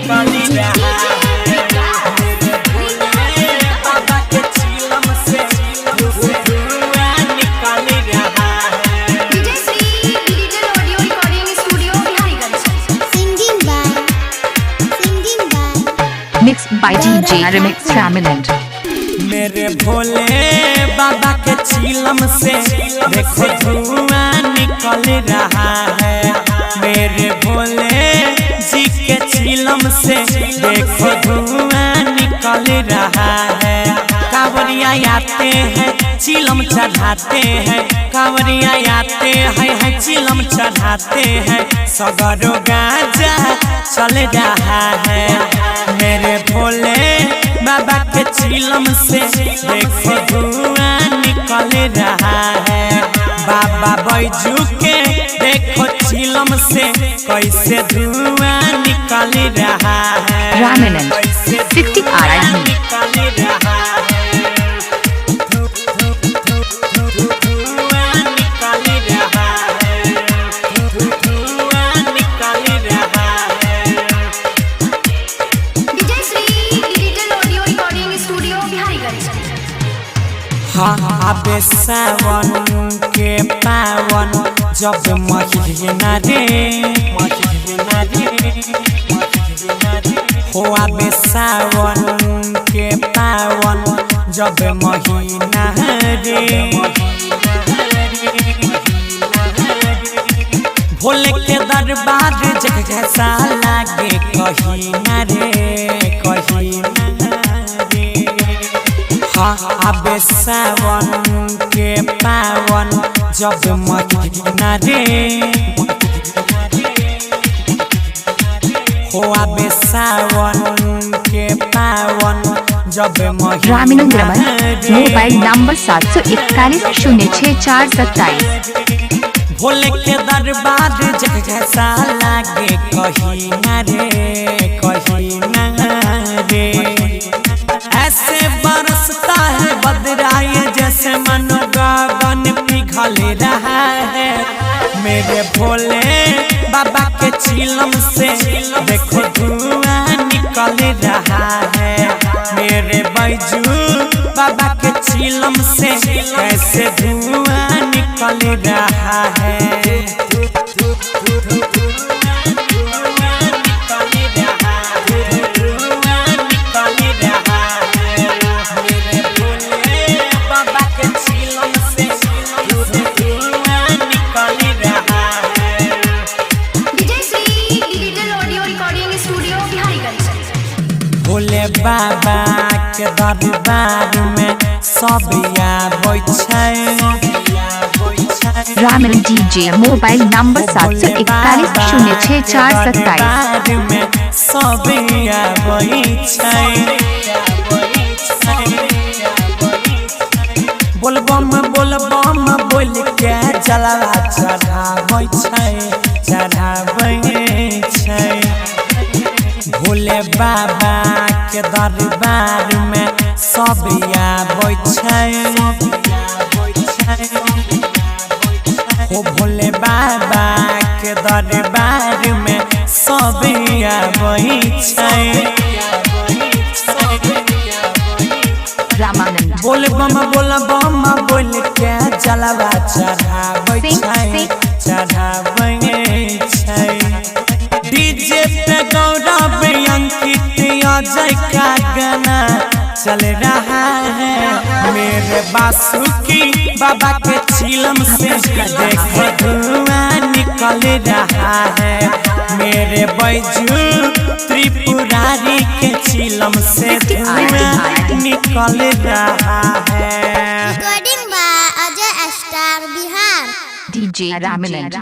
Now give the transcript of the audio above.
निकल रहा है बाबा के चिलम से धुआं निकल रहा है। DJ Shri digital audio recording studio Bihariganj. Singing by Mixed by DJ Remix Raminant। मेरे भोले बाबा के चिलम से देखो धुआं निकल रहा है। मेरे भोले जी के चिलम से देखो धुआं निकल रहा है। कांवरिया आते हैं चिलम चढ़ाते हैं, कांवरिया आते हैं चिलम चढ़ाते हैं, सगरो गाजा चल रहा है। मेरे भोले बाबा के चिलम से देखो धुआं निकल रहा है। बाबा बैजू के देखो चिलम से कैसे धुआं निकल रहा है। Raminant 60 RID। निकल रहा है धुआं निकल रहा है धुआं निकल रहा है। DJ Shri digital audio recording studio Bihariganj. हाँ आबे सावन के पावन जब महीना रे हो आबे सावन के पावन जब महीना रे भोले के दरबार जैसा लागे कहीं ना रे कहीं ना रे। हाँ आबे सावन के पावन जब महीना रे हो आबे सावन के पावन जब Raminant Raman mobile number 741-06-427। Bhole के दरबार जैसा लागे कहीं ना रे कहीं ना रे। ऐसे बरसता है बदराए जैसे मनो गगन पिघल रहा है। मेरे भोले बाबा के चिलम से देखो धुआं निकल रहा है। मेरे बैजू बाबा के चिलम से कैसे धुआं निकल रहा है। भोले बाबा के दरबार में सब आबै छै। Raminant DJ mobile number 741-06-427। में सब आबै छै। बोलबम बोल के जलवा चढ़ाबै छै चढ़ाबै छै। भोले बाबा के दरबार में सब आबै छै। ओ भोले बाबा के दरबार में सब आबै छै। Raminant बोलबम बोल के जलवा चढ़ाबै छै चढ़ाबै छै। डीजे पे गौरव अंकित अजय का गाना चल रहा है। मेरे बासुकी बाबा के चिलम से देखो धुआं निकल रहा है। मेरे बैजू त्रिपुरारी के चिलम से धुआं निकल रहा है। Recording by Ajay star Bihar. DJ Raminant।